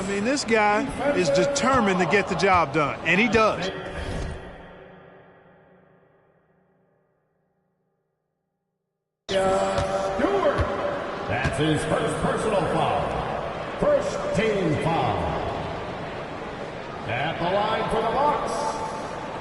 I mean, this guy is determined to get the job done, and he does. Stewart. That's his first personal foul. First team foul. At the line for the Bucks,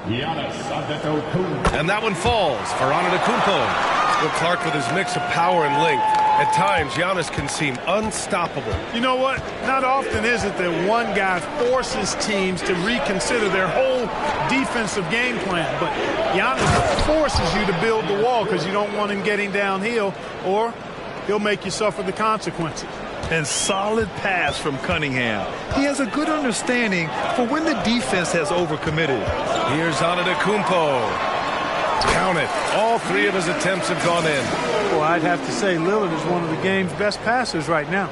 Giannis Antetokounmpo. And that one falls for Antetokounmpo. Will Clark with his mix of power and length. At times, Giannis can seem unstoppable. You know what? Not often is it that one guy forces teams to reconsider their whole defensive game plan. But Giannis forces you to build the wall because you don't want him getting downhill, or he'll make you suffer the consequences. And solid pass from Cunningham. He has a good understanding for when the defense has overcommitted. Here's Antetokounmpo. Count it. All three of his attempts have gone in. Well, I'd have to say Lillard is one of the game's best passers right now.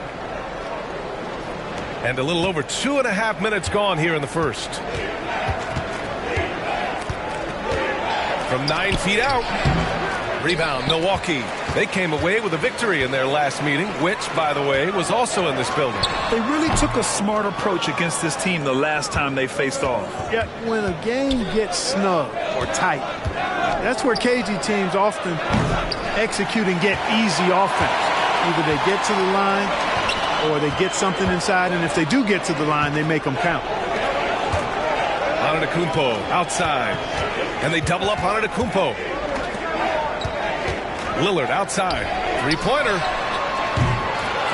And a little over 2.5 minutes gone here in the first. From 9 feet out. Rebound, Milwaukee. They came away with a victory in their last meeting, which, by the way, was also in this building. They really took a smart approach against this team the last time they faced off. Yet when a game gets snug or tight, that's where KG teams often execute and get easy offense. Either they get to the line or they get something inside, and if they do get to the line, they make them count. Antetokounmpo outside, and they double up Antetokounmpo. Lillard outside, three-pointer,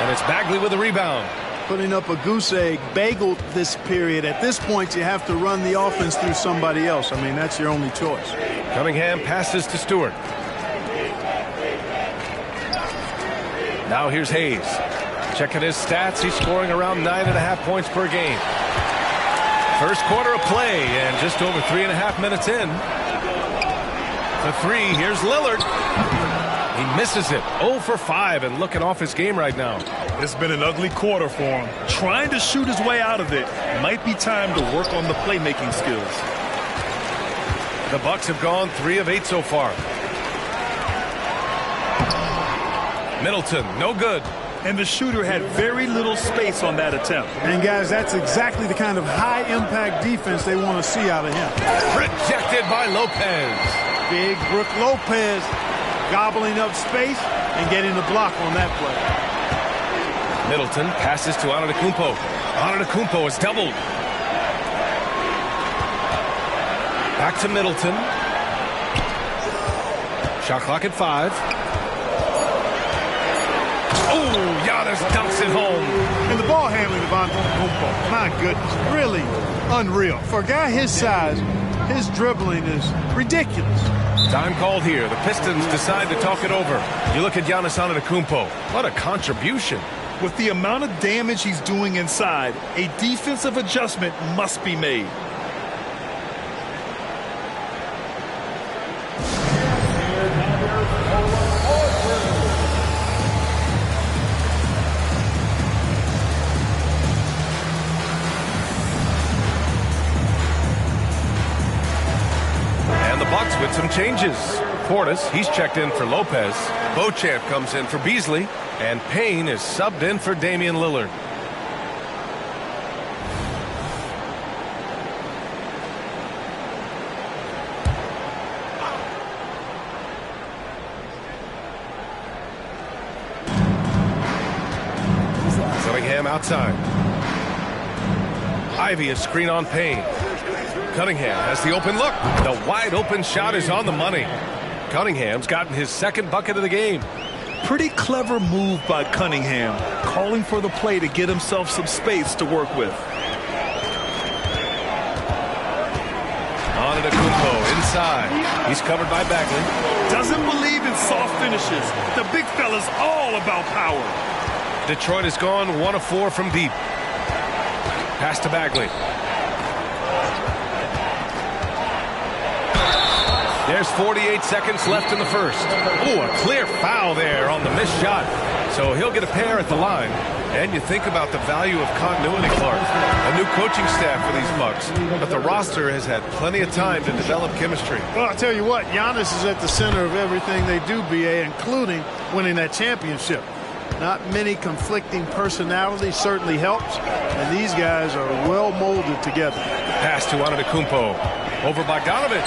and it's Bagley with the rebound. Putting up a goose egg, bageled this period. At this point, you have to run the offense through somebody else. I mean, that's your only choice. Cunningham passes to Stewart. Now here's Hayes. Checking his stats, he's scoring around 9.5 points per game. First quarter of play, and just over 3.5 minutes in. The three, here's Lillard. He misses it. 0 for 5 and looking off his game right now. It's been an ugly quarter for him. Trying to shoot his way out of it. Might be time to work on the playmaking skills. The Bucks have gone 3 of 8 so far. Middleton, no good. And the shooter had very little space on that attempt. And guys, that's exactly the kind of high-impact defense they want to see out of him. Rejected by Lopez. Big Brook Lopez gobbling up space and getting the block on that play. Middleton passes to Antetokounmpo. Antetokounmpo is doubled. Back to Middleton. Shot clock at 5. Oh, Giannis dunks it home. And the ball handling of Antetokounmpo, my goodness, really unreal. For a guy his size, his dribbling is ridiculous. Time called here. The Pistons decide to talk it over. You look at Giannis Antetokounmpo. What a contribution. With the amount of damage he's doing inside, a defensive adjustment must be made. With some changes. Portis, he's checked in for Lopez. Beauchamp comes in for Beasley. And Payne is subbed in for Damian Lillard. Cunningham outside. Ivy a screen on Payne. Cunningham has the open look. The wide open shot is on the money. Cunningham's gotten his second bucket of the game. Pretty clever move by Cunningham, calling for the play to get himself some space to work with. Antetokounmpo inside. He's covered by Bagley. Doesn't believe in soft finishes. The big fella's all about power. Detroit has gone 1 of 4 from deep. Pass to Bagley. There's 48 seconds left in the first. Oh, a clear foul there on the missed shot. So he'll get a pair at the line. And you think about the value of continuity, Clark. A new coaching staff for these Bucks. But the roster has had plenty of time to develop chemistry. Well, I'll tell you what, Giannis is at the center of everything they do, B.A., including winning that championship. Not many conflicting personalities certainly helps, and these guys are well molded together. Pass to Antetokounmpo. Over Bogdanovic.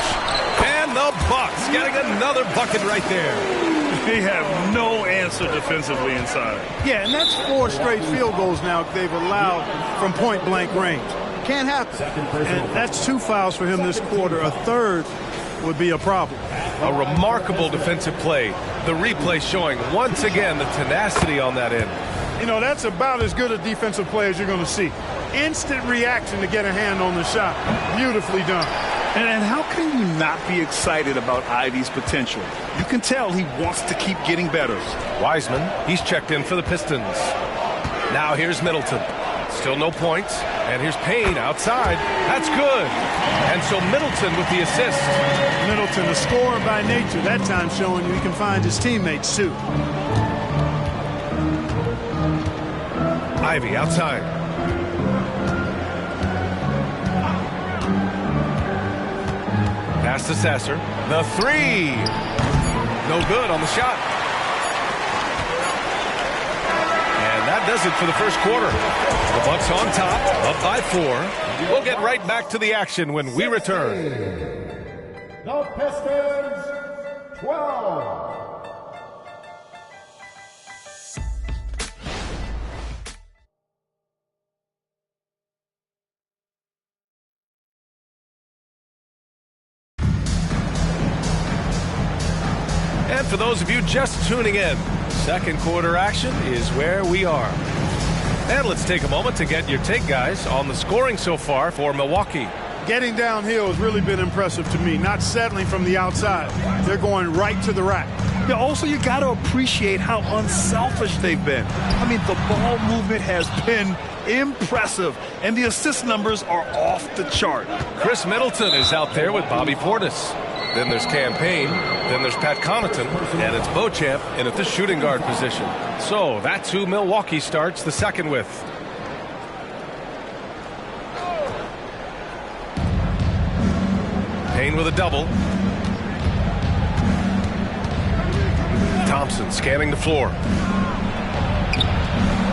And the Bucks getting another bucket right there. They have no answer defensively inside. Yeah, and that's 4 straight field goals now they've allowed from point-blank range. Can't happen. And that's 2 fouls for him this quarter. A third would be a problem. A remarkable defensive play. The replay showing once again the tenacity on that end. You know, that's about as good a defensive play as you're going to see. Instant reaction to get a hand on the shot. Beautifully done. And how can you not be excited about Ivy's potential? You can tell he wants to keep getting better. Wiseman, he's checked in for the Pistons. Now here's Middleton. Still no points. And here's Payne outside. That's good. And so Middleton with the assist. Middleton, a scorer by nature. That time showing you he can find his teammates too. Ivy outside. Pass to Sasser. The 3. No good on the shot. And that does it for the first quarter. The Bucks on top, up by 4. We'll get right back to the action when we return. The Pistons, 12. And for those of you just tuning in, second quarter action is where we are. And let's take a moment to get your take, guys, on the scoring so far for Milwaukee. Getting downhill has really been impressive to me. Not settling from the outside. They're going right to the rack. Yeah, also, you got to appreciate how unselfish they've been. I mean, the ball movement has been impressive, and the assist numbers are off the chart. Chris Middleton is out there with Bobby Portis. Then there's Cam Payne. Then there's Pat Connaughton. And it's Beauchamp in at the shooting guard position. So that's who Milwaukee starts the second with. Payne with a double. Thompson scanning the floor.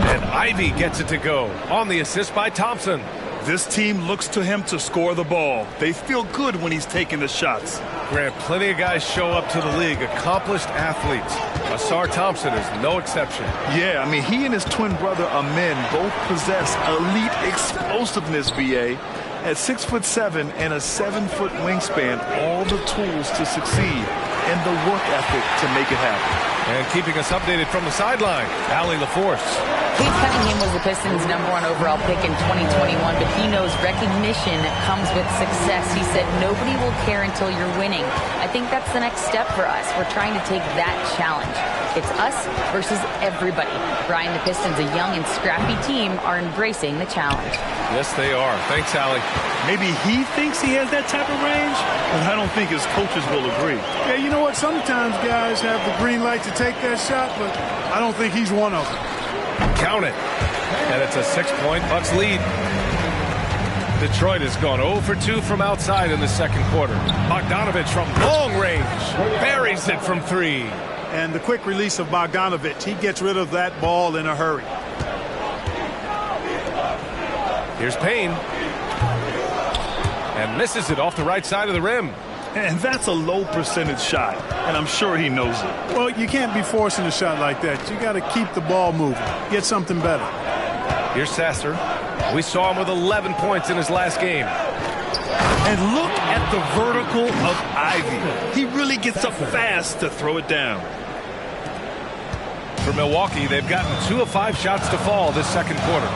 And Ivy gets it to go on the assist by Thompson. This team looks to him to score the ball. They feel good when he's taking the shots. Grant, plenty of guys show up to the league, accomplished athletes. Ausar Thompson is no exception. Yeah, I mean, he and his twin brother Amen both possess elite explosiveness, BA. At 6'7" and a 7-foot wingspan, all the tools to succeed and the work ethic to make it happen. And keeping us updated from the sideline, Allie LaForce. Cade Cunningham was the Pistons' #1 overall pick in 2021, but he knows recognition comes with success. He said, nobody will care until you're winning. I think that's the next step for us. We're trying to take that challenge. It's us versus everybody. Brian, the Pistons, a young and scrappy team, are embracing the challenge. Yes, they are. Thanks, Allie. Maybe he thinks he has that type of range, but I don't think his coaches will agree. Yeah, you know what? Sometimes guys have the green light to take that shot, but I don't think he's one of them. Count it. And it's a 6-point Bucks lead. Detroit has gone 0 for 2 from outside in the second quarter. Bogdanovic from long range buries it from 3. And the quick release of Bogdanovic, he gets rid of that ball in a hurry. Here's Payne. And misses it off the right side of the rim. And that's a low percentage shot, and I'm sure he knows it. Well, you can't be forcing a shot like that. You got to keep the ball moving. Get something better. Here's Sasser. We saw him with 11 points in his last game. And look at the vertical of Ivy. He really gets up fast to throw it down. For Milwaukee, they've gotten 2 of 5 shots to fall this second quarter.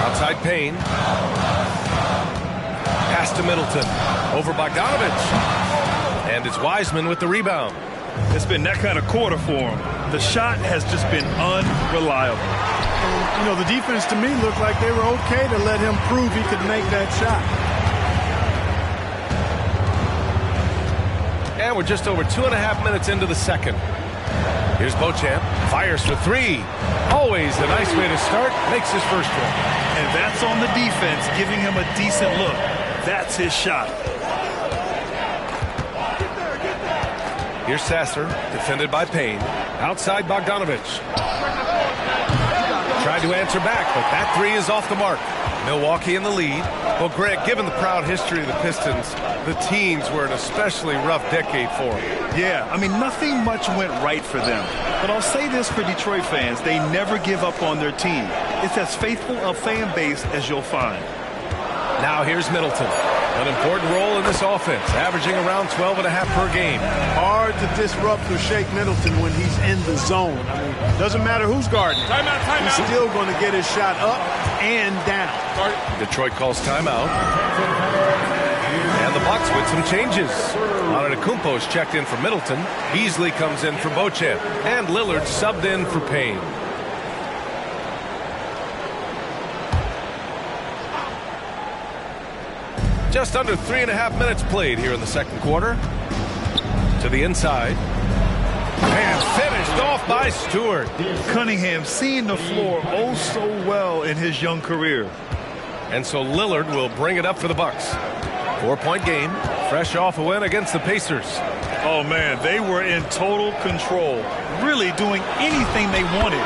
Outside Payne. Pass to Middleton. Over Bogdanovic. And it's Wiseman with the rebound. It's been that kind of quarter for him. The shot has just been unreliable. You know, the defense to me looked like they were okay to let him prove he could make that shot. And we're just over 2.5 minutes into the second. Here's Beauchamp. Fires for 3. Always a nice way to start. Makes his first one. And that's on the defense, giving him a decent look. That's his shot. Here's Sasser, defended by Payne. Outside Bogdanovich. Tried to answer back, but that three is off the mark. Milwaukee in the lead. Well, Greg, given the proud history of the Pistons, the teens were an especially rough decade for them. Yeah, I mean, nothing much went right for them. But I'll say this for Detroit fans, they never give up on their team. It's as faithful a fan base as you'll find. Now here's Middleton. An important role in this offense, averaging around 12.5 per game. Hard to disrupt or shake Middleton when he's in the zone. I mean, doesn't matter who's guarding. Timeout. He's still going to get his shot up and down. Detroit calls timeout. And the Bucks with some changes. Antetokounmpo is checked in for Middleton. Beasley comes in for Beauchamp. And Lillard subbed in for Payne. Just under 3.5 minutes played here in the second quarter. To the inside. And finished off by Stewart. Cunningham seeing the floor oh so well in his young career. And so Lillard will bring it up for the Bucks. 4-point game, fresh off a win against the Pacers. Oh, man, they were in total control, really doing anything they wanted.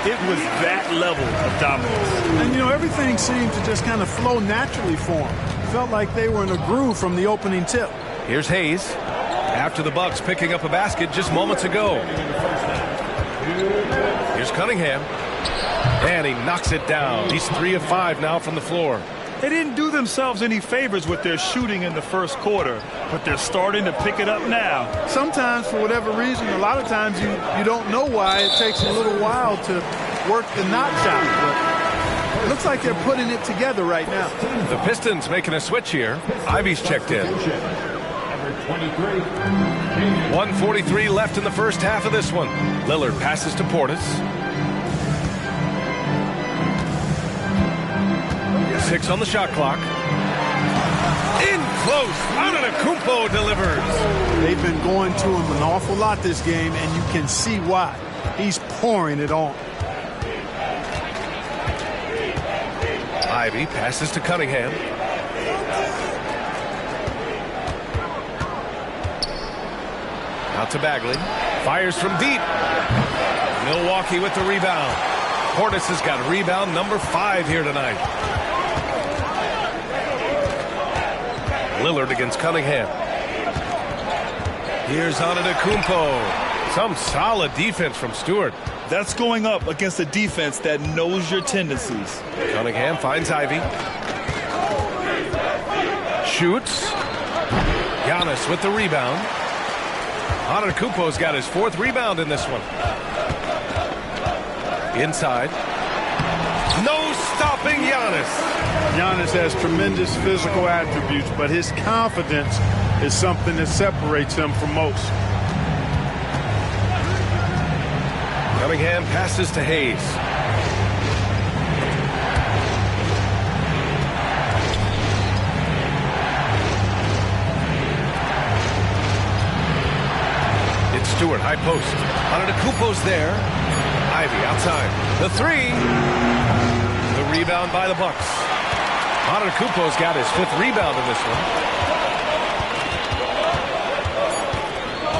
It was that level of dominance. And, you know, everything seemed to just kind of flow naturally for them. Felt like they were in a groove from the opening tip. Here's Hayes. After the Bucks picking up a basket just moments ago. Here's Cunningham. And he knocks it down. He's 3 of 5 now from the floor. They didn't do themselves any favors with their shooting in the first quarter, but they're starting to pick it up now. Sometimes, for whatever reason, a lot of times you don't know why. It takes a little while to work the knock shot. But it looks like they're putting it together right now. The Pistons making a switch here. Ivy's checked in. 1:43 left in the first half of this one. Lillard passes to Portis. 6 on the shot clock. In close. Antetokounmpo delivers. They've been going to him an awful lot this game, and you can see why. He's pouring it on. Ivy passes to Cunningham. Out to Bagley. Fires from deep. Milwaukee with the rebound. Portis has got rebound number 5 here tonight. Lillard against Cunningham. Here's Antetokounmpo. Some solid defense from Stewart. That's going up against a defense that knows your tendencies. Cunningham finds Ivy. Shoots. Giannis with the rebound. Antetokounmpo's got his 4th rebound in this one. Inside. No stopping Giannis. Giannis has tremendous physical attributes, but his confidence is something that separates him from most. Cunningham passes to Hayes. It's Stewart, high post. Antetokounmpo's there. Ivy outside. The 3. The rebound by the Bucks. Antetokounmpo's got his 5th rebound in this one.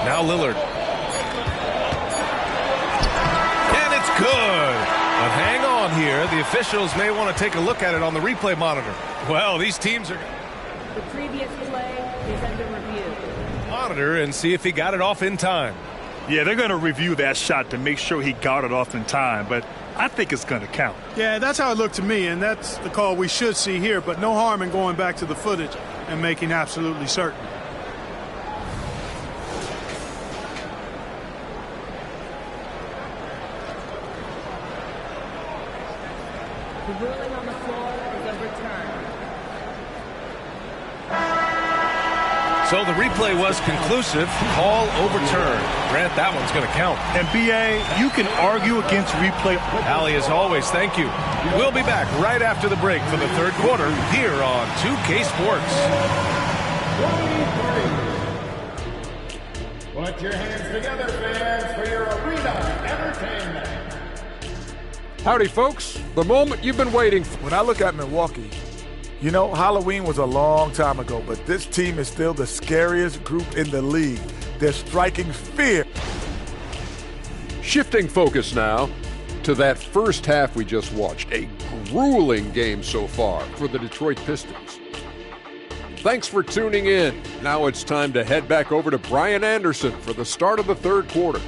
Now Lillard. And it's good. But hang on here. The officials may want to take a look at it on the replay monitor. Well, these teams are... The previous play is under review. Monitor and see if he got it off in time. Yeah, they're going to review that shot to make sure he got it off in time, but I think it's going to count. Yeah, that's how it looked to me, and that's the call we should see here, but no harm in going back to the footage and making absolutely certain. The ruling on the floor is overturned. So the replay was conclusive. Call overturned. Grant, that one's going to count. And B.A., you can argue against replay. Allie, as always, thank you. We'll be back right after the break for the third quarter here on 2K Sports. Put your hands together, fans, for your arena entertainment. Howdy, folks. The moment you've been waiting for. When I look at Milwaukee, you know, Halloween was a long time ago, but this team is still the scariest group in the league. They're striking fear. Shifting focus now to that first half we just watched. A grueling game so far for the Detroit Pistons. Thanks for tuning in. Now it's time to head back over to Brian Anderson for the start of the third quarter.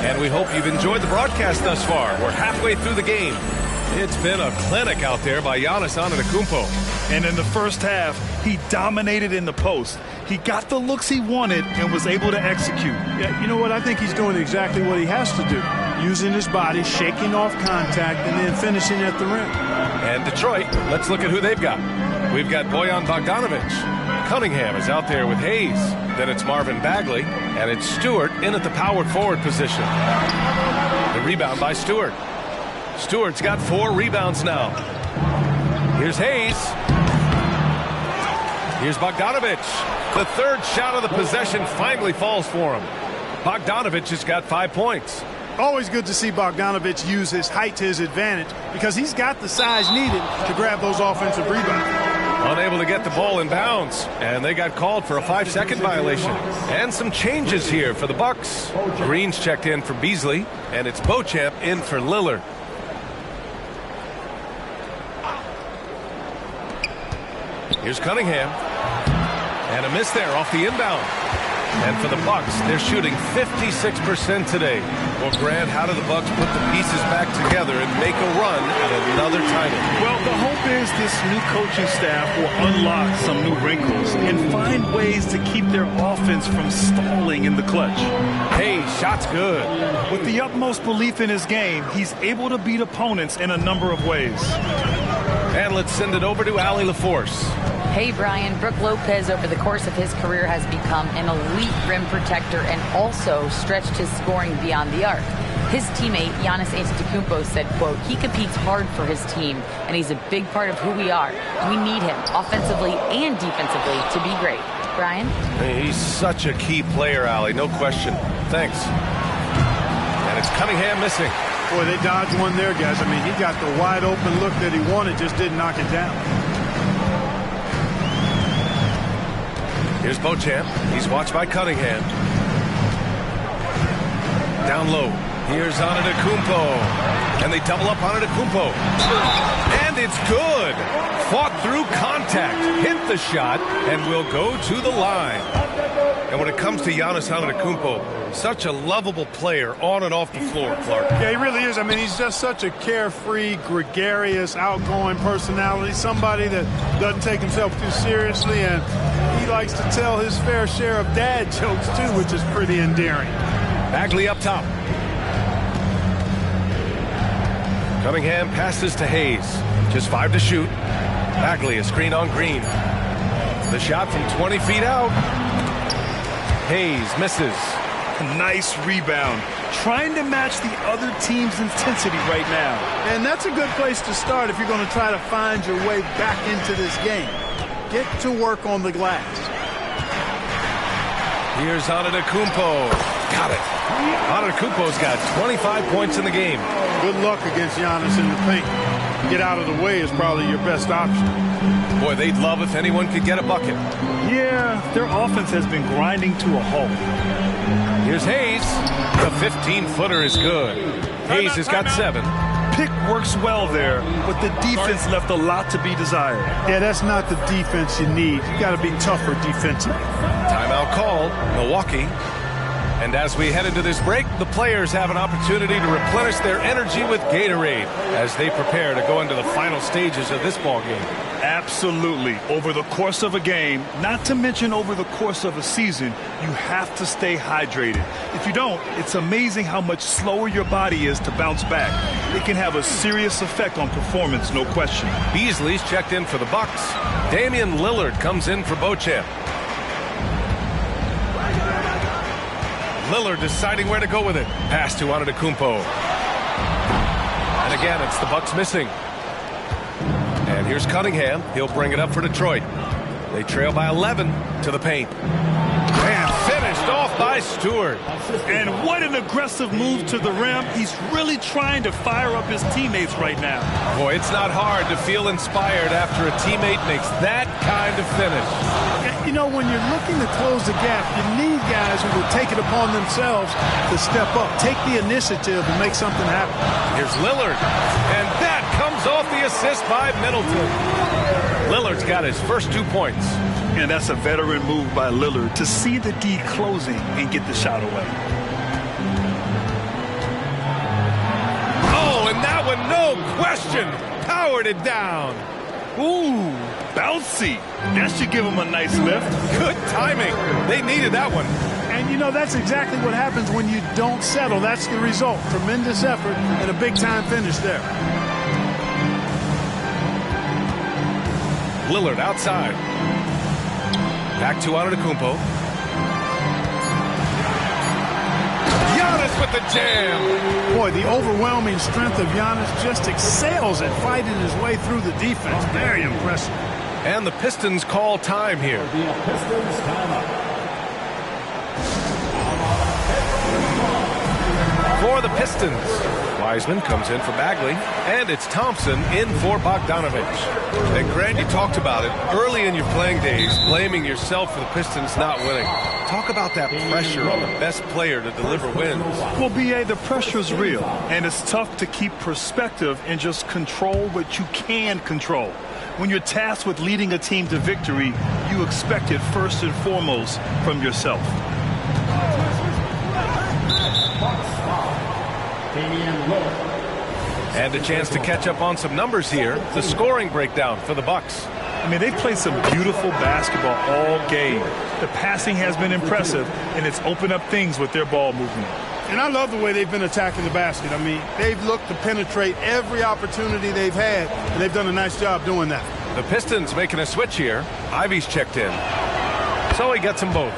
And we hope you've enjoyed the broadcast thus far. We're halfway through the game. It's been a clinic out there by Giannis Antetokounmpo. And in the first half, he dominated in the post. He got the looks he wanted and was able to execute. Yeah, you know what? I think he's doing exactly what he has to do. Using his body, shaking off contact, and then finishing at the rim. And Detroit, let's look at who they've got. We've got Bojan Bogdanovic. Cunningham is out there with Hayes. Then it's Marvin Bagley, and it's Stewart in at the power forward position. The rebound by Stewart. Stewart's got 4 rebounds now. Here's Hayes. Here's Bogdanovic. The third shot of the possession finally falls for him. Bogdanovic has got 5 points. Always good to see Bogdanovic use his height to his advantage because he's got the size needed to grab those offensive rebounds. Unable to get the ball in bounds, and they got called for a 5-second violation. And some changes here for the Bucks. Green's checked in for Beasley, and it's Beauchamp in for Lillard. Here's Cunningham. And a miss there off the inbound. And for the Bucks, they're shooting 56% today. Well, Grant, how do the Bucks put the pieces back together and make a run at another title? Well, the hope is this new coaching staff will unlock some new wrinkles and find ways to keep their offense from stalling in the clutch. Hey, shot's good. With the utmost belief in his game, he's able to beat opponents in a number of ways. And let's send it over to Allie LaForce. Hey, Brian. Brook Lopez, over the course of his career, has become an elite rim protector and also stretched his scoring beyond the arc. His teammate, Giannis Antetokounmpo, said, quote, he competes hard for his team, and he's a big part of who we are. We need him, offensively and defensively, to be great. Brian? He's such a key player, Allie. No question. Thanks. And it's Cunningham missing. Boy, they dodged one there, guys. I mean, he got the wide open look that he wanted, just didn't knock it down. Here's Beauchamp. He's watched by Cunningham. Down low. Here's Antetokounmpo. And they double up Antetokounmpo. And it's good. Fought through contact. Hit the shot and will go to the line. And when it comes to Giannis Antetokounmpo, such a lovable player on and off the floor, Clark. Yeah, he really is. I mean, he's just such a carefree, gregarious, outgoing personality. Somebody that doesn't take himself too seriously, and he likes to tell his fair share of dad jokes, too, which is pretty endearing. Bagley up top. Cunningham passes to Hayes. Just 5 to shoot. Bagley, a screen on Green. The shot from 20 feet out. Hayes misses. Nice rebound. Trying to match the other team's intensity right now. And that's a good place to start if you're going to try to find your way back into this game. Get to work on the glass. Here's Antetokounmpo. Got it. Antetokounmpo's got 25 points in the game. Good luck against Giannis in the paint. Get out of the way is probably your best option. Boy, they'd love if anyone could get a bucket. Yeah, their offense has been grinding to a halt. Here's Hayes. The 15-footer is good. Hayes has got 7. Pick works well there, but the defense left a lot to be desired. Yeah, that's not the defense you need. You got to be tougher defensively. Timeout called, Milwaukee. And as we head into this break, the players have an opportunity to replenish their energy with Gatorade as they prepare to go into the final stages of this ball game. Absolutely. Over the course of a game, not to mention over the course of a season, you have to stay hydrated. If you don't, it's amazing how much slower your body is to bounce back. It can have a serious effect on performance, no question. Beasley's checked in for the Bucks. Damian Lillard comes in for Beauchamp. Lillard deciding where to go with it. Pass to Antetokounmpo. And again, it's the Bucks missing. And here's Cunningham. He'll bring it up for Detroit. They trail by 11 to the paint. And finished off by Stewart. And what an aggressive move to the rim. He's really trying to fire up his teammates right now. Boy, it's not hard to feel inspired after a teammate makes that kind of finish. You know, when you're looking to close the gap, you need guys who will take it upon themselves to step up, take the initiative and make something happen. Here's Lillard, and that comes off the assist by Middleton. Lillard's got his first 2 points. And that's a veteran move by Lillard to see the D closing and get the shot away. Oh, and that one, no question, powered it down. Ooh, bouncy. That should give him a nice lift. Good timing. They needed that one. And, you know, that's exactly what happens when you don't settle. That's the result. Tremendous effort and a big-time finish there. Lillard outside. Back to Antetokounmpo. Giannis with the jam. Boy, the overwhelming strength of Giannis just excels at fighting his way through the defense. Very impressive. And the Pistons call time here. Pistons timeout. For the Pistons, Wiseman comes in for Bagley, and it's Thompson in for Bogdanovich. And Grant, you talked about it early in your playing days, blaming yourself for the Pistons not winning. Talk about that pressure on the best player to deliver wins. Well, B.A., the pressure's real, and it's tough to keep perspective and just control what you can control. When you're tasked with leading a team to victory, you expect it first and foremost from yourself. And a chance to catch up on some numbers here. The scoring breakdown for the Bucks. I mean, they've played some beautiful basketball all game. The passing has been impressive, and it's opened up things with their ball movement. And I love the way they've been attacking the basket. I mean, they've looked to penetrate every opportunity they've had, and they've done a nice job doing that. The Pistons making a switch here. Ivy's checked in. So he gets them both.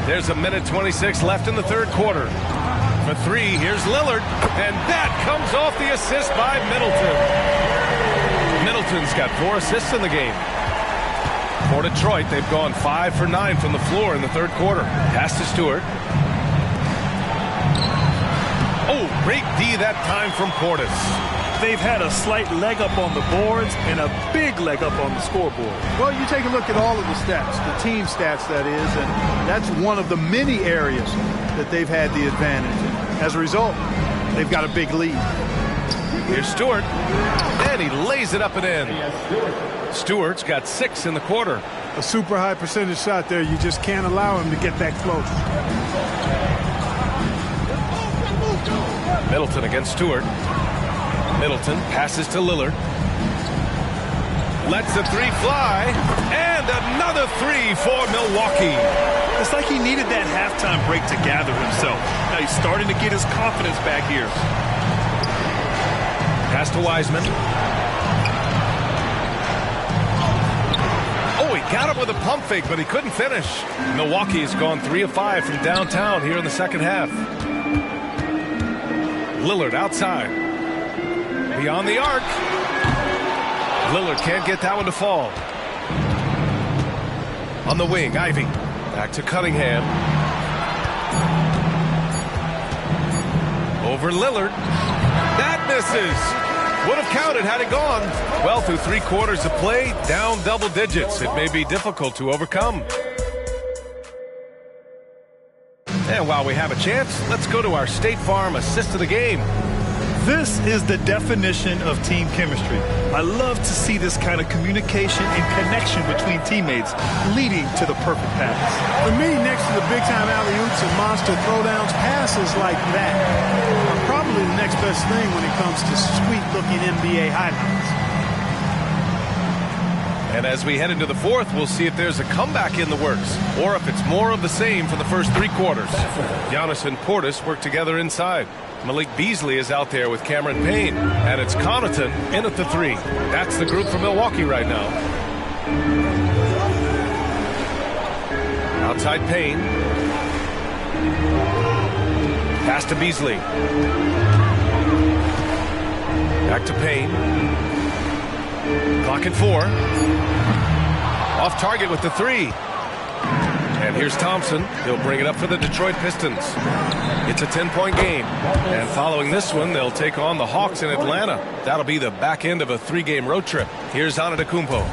There's a minute 26 left in the third quarter. For three, here's Lillard, and that comes off the assist by Middleton. Middleton's got 4 assists in the game. For Detroit, they've gone 5 for 9 from the floor in the third quarter. Pass to Stewart. Oh, great D that time from Portis. They've had a slight leg up on the boards and a big leg up on the scoreboard. Well, you take a look at all of the stats, the team stats, that is, and that's one of the many areas that they've had the advantage. And as a result, they've got a big lead. Here's Stewart, and he lays it up and in. Stewart's got 6 in the quarter. A super high percentage shot there. You just can't allow him to get that close. Middleton against Stewart. Middleton passes to Lillard. Lets the three fly, and another three for Milwaukee. It's like he needed that halftime break to gather himself. Now he's starting to get his confidence back here. Pass to Wiseman. Oh, he got him with a pump fake, but he couldn't finish. Milwaukee's gone 3 of 5 from downtown here in the second half. Lillard outside. Beyond the arc. Lillard can't get that one to fall. On the wing, Ivy. Back to Cunningham. Over Lillard. That misses. Would have counted had it gone. Well, through 3 quarters of play, down double digits. It may be difficult to overcome. And while we have a chance, let's go to our State Farm assist of the game. This is the definition of team chemistry. I love to see this kind of communication and connection between teammates leading to the perfect pass. For me, next to the big-time alley-oops and monster throwdowns, passes like that are probably the next best thing when it comes to sweet-looking NBA highlights. And as we head into the fourth, we'll see if there's a comeback in the works or if it's more of the same for the first 3 quarters. Giannis and Portis work together inside. Malik Beasley is out there with Cameron Payne, and it's Connaughton in at the 3. That's the group for Milwaukee right now. Outside Payne. Pass to Beasley. Back to Payne. Clock at 4. Off target with the three. And here's Thompson. He'll bring it up for the Detroit Pistons. It's a 10-point game. And following this one, they'll take on the Hawks in Atlanta. That'll be the back end of a 3-game road trip. Here's Antetokounmpo.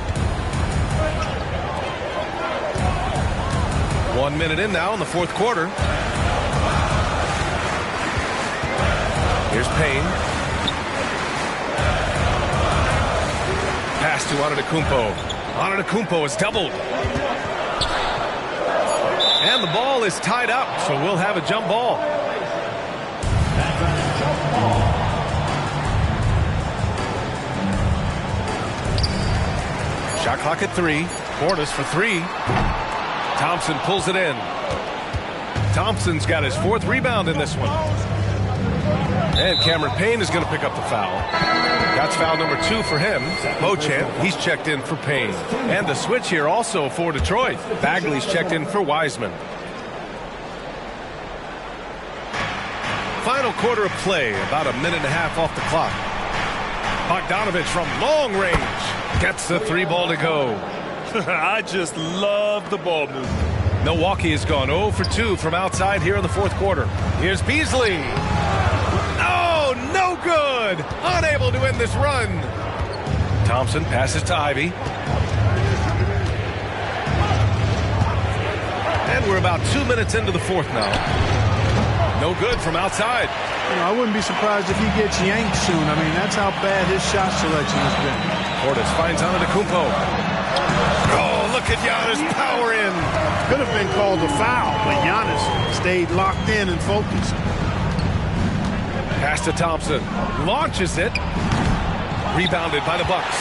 1 minute in now in the fourth quarter. Here's Payne. Pass to Antetokounmpo. Antetokounmpo is doubled. And the ball is tied up, so we'll have a jump ball. Shot clock at 3. Portis for 3. Thompson pulls it in. Thompson's got his 4th rebound in this one. And Cameron Payne is going to pick up the foul. That's foul number 2 for him. Beauchamp, he's checked in for Payne. And the switch here also for Detroit. Bagley's checked in for Wiseman. Final quarter of play, about a minute and a half off the clock. Bogdanovich from long range gets the 3 ball to go. I just love the ball movement. Milwaukee has gone 0 for 2 from outside here in the fourth quarter. Here's Beasley. Oh, no good. Unable to end this run. Thompson passes to Ivy. And we're about 2 minutes into the fourth now. No good from outside. You know, I wouldn't be surprised if he gets yanked soon. I mean, that's how bad his shot selection has been. Portis finds Antetokounmpo. Oh, look at Giannis power in. Could have been called a foul, but Giannis stayed locked in and focused. Pass to Thompson. Launches it. Rebounded by the Bucks.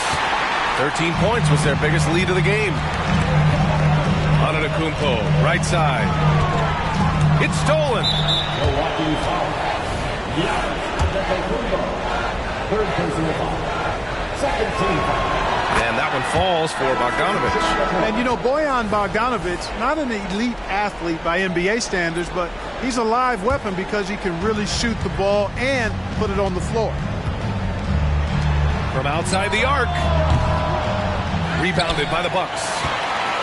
13 points was their biggest lead of the game. Antetokounmpo, right side. It's stolen. Milwaukee foul. Giannis Antetokounmpo. 3rd personal foul. 2nd team foul. And that one falls for Bogdanovich. And, you know, Bojan Bogdanovich, not an elite athlete by NBA standards, but he's a live weapon because he can really shoot the ball and put it on the floor. From outside the arc. Rebounded by the Bucks.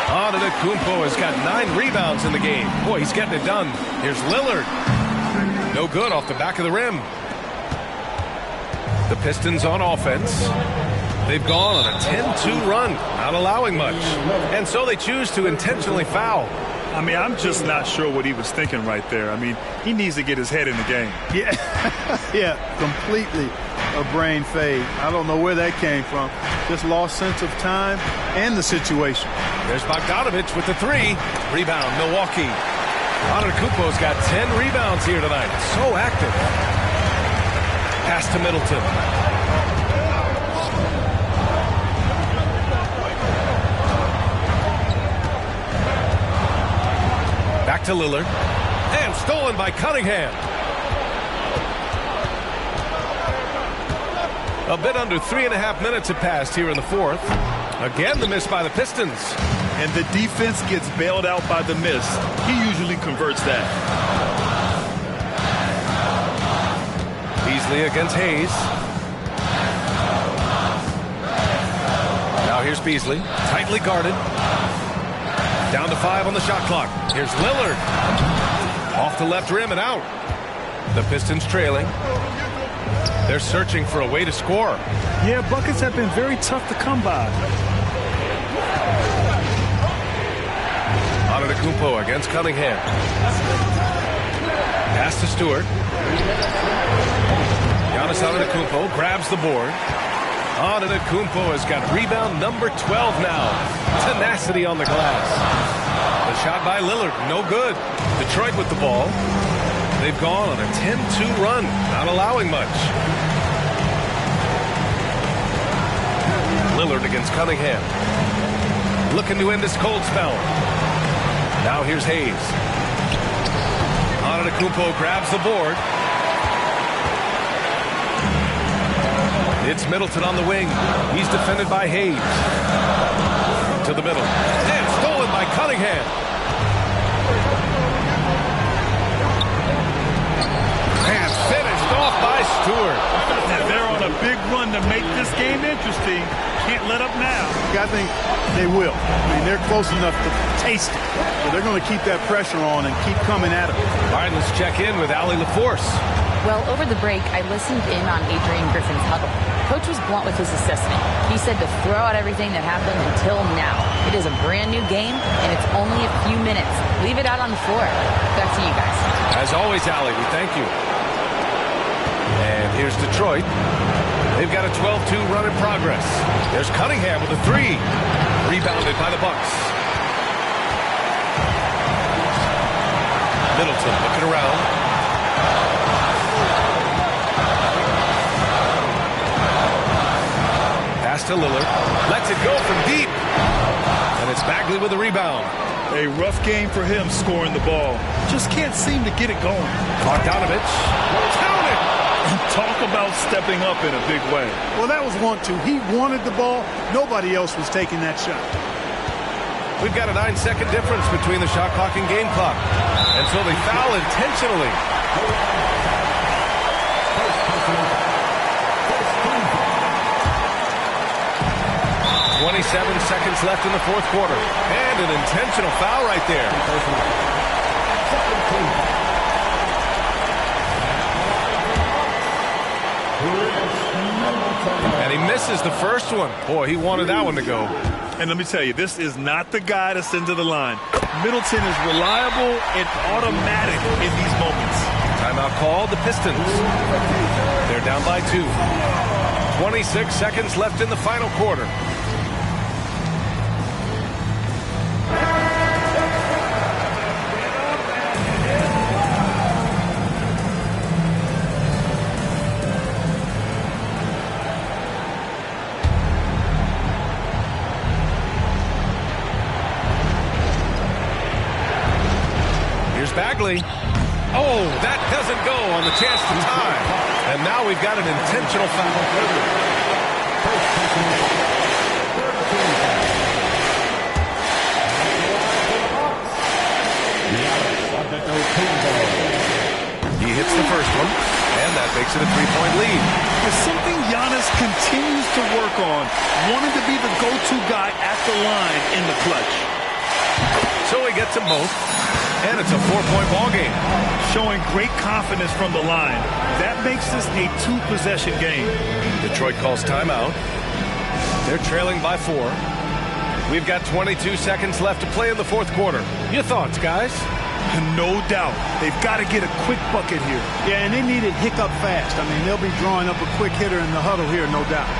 Antetokounmpo has got 9 rebounds in the game. Boy, he's getting it done. Here's Lillard. No good off the back of the rim. The Pistons on offense. They've gone on a 10-2 run, not allowing much. And so they choose to intentionally foul. I mean, I'm just not sure what he was thinking right there. I mean, he needs to get his head in the game. Yeah, yeah, completely a brain fade. I don't know where that came from. Just lost sense of time and the situation. There's Bogdanovich with the 3. Rebound, Milwaukee. Antetokounmpo's got 10 rebounds here tonight. So active. Pass to Middleton. Back to Lillard. And stolen by Cunningham. A bit under 3.5 minutes have passed here in the fourth. Again, the miss by the Pistons. And the defense gets bailed out by the miss. He usually converts that. Beasley against Hayes. Now here's Beasley. Tightly guarded. Down to 5 on the shot clock. Here's Lillard. Off the left rim and out. The Pistons trailing. They're searching for a way to score. Yeah, buckets have been very tough to come by. Antetokounmpo against Cunningham. Pass to Stewart. Giannis Antetokounmpo grabs the board. Antetokounmpo has got rebound number 12 now. Tenacity on the glass. The shot by Lillard, no good. Detroit with the ball. They've gone on a 10-2 run, not allowing much. Lillard against Cunningham. Looking to end this cold spell. Now here's Hayes. Antetokounmpo grabs the board. It's Middleton on the wing. He's defended by Hayes. To the middle. And stolen by Cunningham. And finished off by Stewart. And they're on a big run to make this game interesting. Can't can't let up now. I think they will. I mean, they're close enough to taste it. So they're going to keep that pressure on and keep coming at it. All right, let's check in with Allie LaForce. Well, over the break, I listened in on Adrian Griffin's huddle. Coach was blunt with his assessment. He said to throw out everything that happened until now. It is a brand new game, and it's only a few minutes. Leave it out on the floor. Back to you guys. As always, Allie, we thank you. And here's Detroit. They've got a 12-2 run in progress. There's Cunningham with a three. Rebounded by the Bucks. Middleton looking around. Pass to Lillard. Lets it go from deep. And it's Bagley with the rebound. A rough game for him scoring the ball. Just can't seem to get it going. Bogdanovich. Count it! Talk about stepping up in a big way. Well, that was 1-2. He wanted the ball. Nobody else was taking that shot. We've got a 9-second difference between the shot clock and game clock. And so they foul intentionally. 27 seconds left in the fourth quarter. And an intentional foul right there. And he misses the first one. Boy, he wanted that one to go. And let me tell you, this is not the guy to send to the line. Middleton is reliable and automatic in these moments. Timeout called, the Pistons. They're down by 2. 26 seconds left in the final quarter. Bagley. Oh, that doesn't go on the chance to tie. And now we've got an intentional foul. He hits the first one, and that makes it a 3-point lead. It's something Giannis continues to work on, wanting to be the go-to guy at the line in the clutch. So he gets them both. And it's a 4-point ball game. Showing great confidence from the line. That makes this a 2-possession game. Detroit calls timeout. They're trailing by 4. We've got 22 seconds left to play in the fourth quarter. Your thoughts, guys? No doubt. They've got to get a quick bucket here. Yeah, and they need it hiccup fast. I mean, they'll be drawing up a quick hitter in the huddle here, no doubt.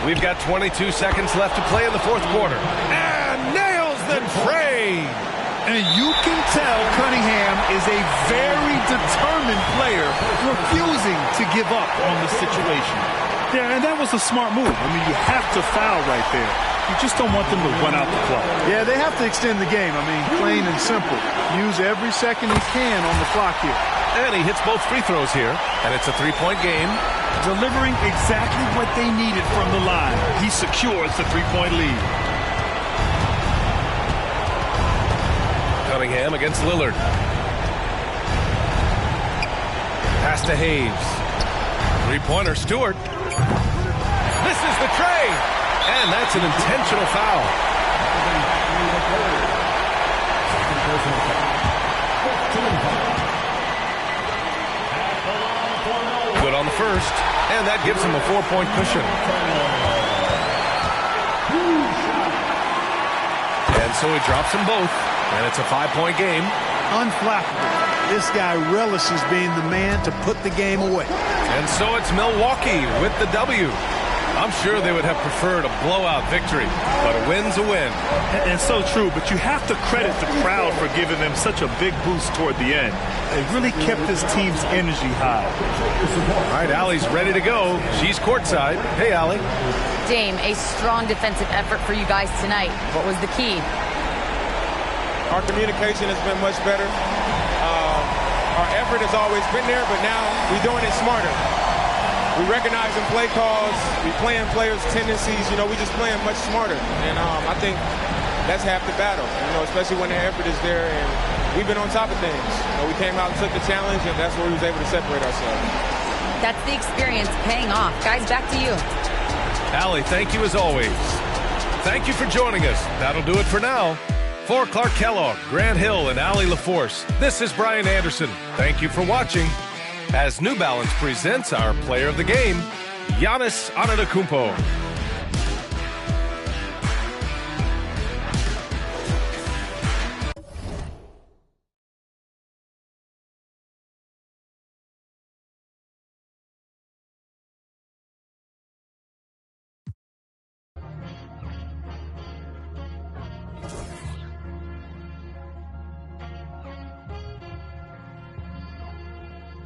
We've got 22 seconds left to play in the fourth quarter. And nails the tray. And you can tell Cunningham is a very determined player, refusing to give up on the situation. Yeah, and that was a smart move. I mean, you have to foul right there. You just don't want them to run out the clock. Yeah, they have to extend the game. I mean, plain and simple. Use every second he can on the clock here. And he hits both free throws here. And it's a 3-point game. Delivering exactly what they needed from the line. He secures the 3-point lead. Cunningham against Lillard. Pass to Hayes. 3-pointer, Stewart. Misses the tray. And that's an intentional foul. Good on the first. And that gives him a 4-point cushion. so he drops them both, and it's a 5-point game. Unflappable. This guy relishes being the man to put the game away. And so it's Milwaukee with the W. I'm sure they would have preferred a blowout victory, but a win's a win. And so true, but you have to credit the crowd for giving them such a big boost toward the end. It really kept this team's energy high. All right, Allie's ready to go. She's courtside. Hey, Allie. Dame, a strong defensive effort for you guys tonight. What was the key? Our communication has been much better. Our effort has always been there, but now we're doing it smarter. We recognize in play calls, we playing players' tendencies, we just playing much smarter. And I think that's half the battle, especially when the effort is there. And we've been on top of things. We came out and took the challenge, and that's where we was able to separate ourselves. That's the experience paying off. Guys, back to you. Allie, thank you as always. Thank you for joining us. That'll do it for now. For Clark Kellogg, Grant Hill, and Allie LaForce, this is Brian Anderson. Thank you for watching. As New Balance presents our player of the game, Giannis Antetokounmpo.